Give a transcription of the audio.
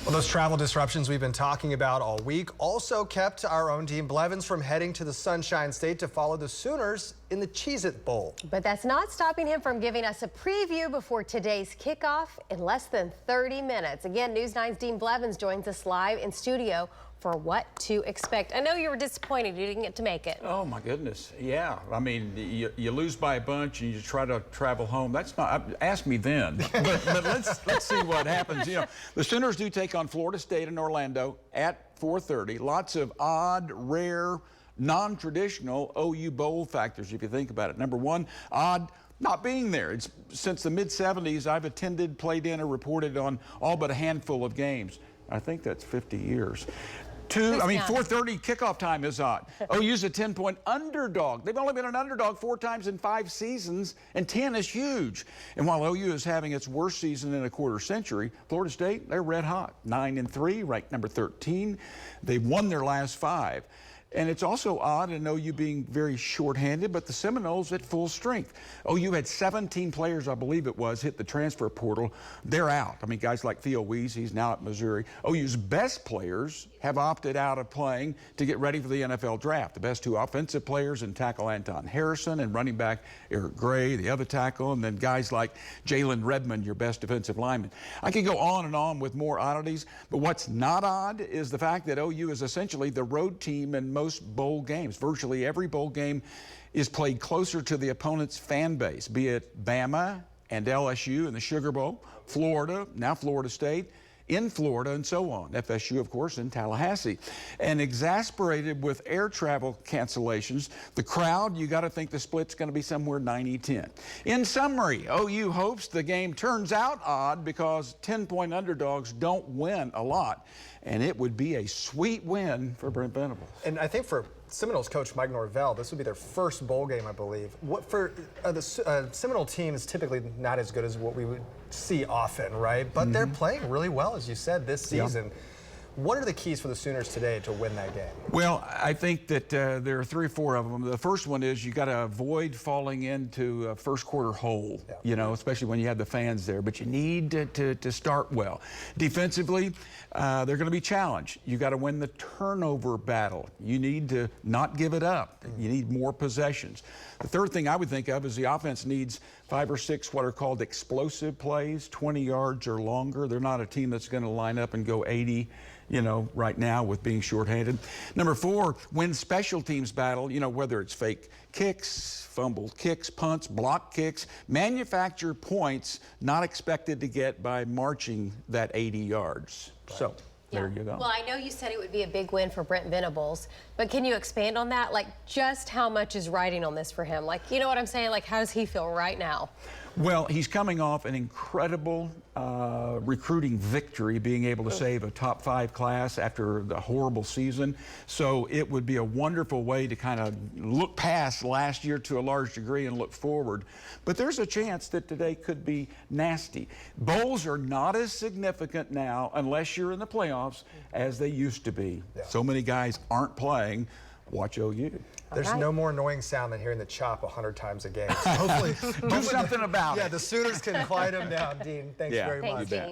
Well, those travel disruptions we've been talking about all week also kept our own Dean Blevins from heading to the Sunshine State to follow the Sooners in the Cheez-It Bowl. But that's not stopping him from giving us a preview before today's kickoff in less than 30 minutes. Again, News 9's Dean Blevins joins us live in studio for what to expect. I know you were disappointed you didn't get to make it. Oh my goodness, yeah. I mean, you lose by a bunch and you try to travel home. That's not, ask me then. but let's see what happens. You know, the Sooners do take on Florida State in Orlando at 4:30. Lots of odd, rare, non-traditional OU bowl factors if you think about it. Number one, odd not being there. It's since the mid-70s I've attended, played in, or reported on all but a handful of games. I think that's 50 years. 4:30 kickoff time is odd. OU's a 10-point underdog. They've only been an underdog 4 times in 5 seasons, and 10 is huge. And while OU is having its worst season in a quarter century, Florida State, they're red hot. 9-3, ranked number 13. They've won their last 5. And it's also odd in OU being very shorthanded, but the Seminoles at full strength. OU had 17 players, I believe it was, hit the transfer portal. They're out. I mean, guys like Theo Wease, he's now at Missouri. OU's best players have opted out of playing to get ready for the NFL draft. The best 2 offensive players in tackle Anton Harrison and running back Eric Gray, the other tackle, and then guys like Jalen Redmond, your best defensive lineman. I could go on and on with more oddities, but what's not odd is the fact that OU is essentially the road team in most bowl games. Virtually every bowl game is played closer to the opponent's fan base, be it Bama and LSU in the Sugar Bowl, Florida, now Florida State, in Florida, and so on. FSU, of course, in Tallahassee. And exasperated with air travel cancellations, the crowd, you got to think the split's going to be somewhere 90-10. In summary, OU hopes the game turns out odd because 10-point underdogs don't win a lot. And it would be a sweet win for Brent Venables. And I think for Seminoles coach Mike Norvell, this would be their first bowl game, I believe. What for the Seminole team is typically not as good as what we would see often, right? But they're playing really well, as you said, this season. Yeah. What are the keys for the Sooners today to win that game? Well, I think that there are 3 or 4 of them. The first one is you got to avoid falling into a first quarter hole, you know, especially when you have the fans there. But you need to start well. Defensively, they're going to be challenged. You got to win the turnover battle. You need to not give it up. You need more possessions. The third thing I would think of is the offense needs 5 or 6 what are called explosive plays, 20 yards or longer. They're not a team that's going to line up and go 80, you know, right now with being shorthanded. Number 4, win special teams battle, you know, whether it's fake kicks, fumbled kicks, punts, block kicks, manufacture points not expected to get by marching that 80 yards. Right. So there you go. Well, I know you said it would be a big win for Brent Venables, but can you expand on that? Like, just how much is riding on this for him? Like, you know what I'm saying? Like, how does he feel right now? Well, he's coming off an incredible recruiting victory, being able to save a top 5 class after the horrible season. So it would be a wonderful way to kind of look past last year to a large degree and look forward. But there's a chance that today could be nasty. Bowls are not as significant now, unless you're in the playoffs, as they used to be. Yeah. So many guys aren't playing. Watch OU. There's no more annoying sound than hearing the chop 100 times a game. So hopefully, do something about it. Yeah, the Sooners can quiet them down. Dean, thanks very much. Thanks, Dean.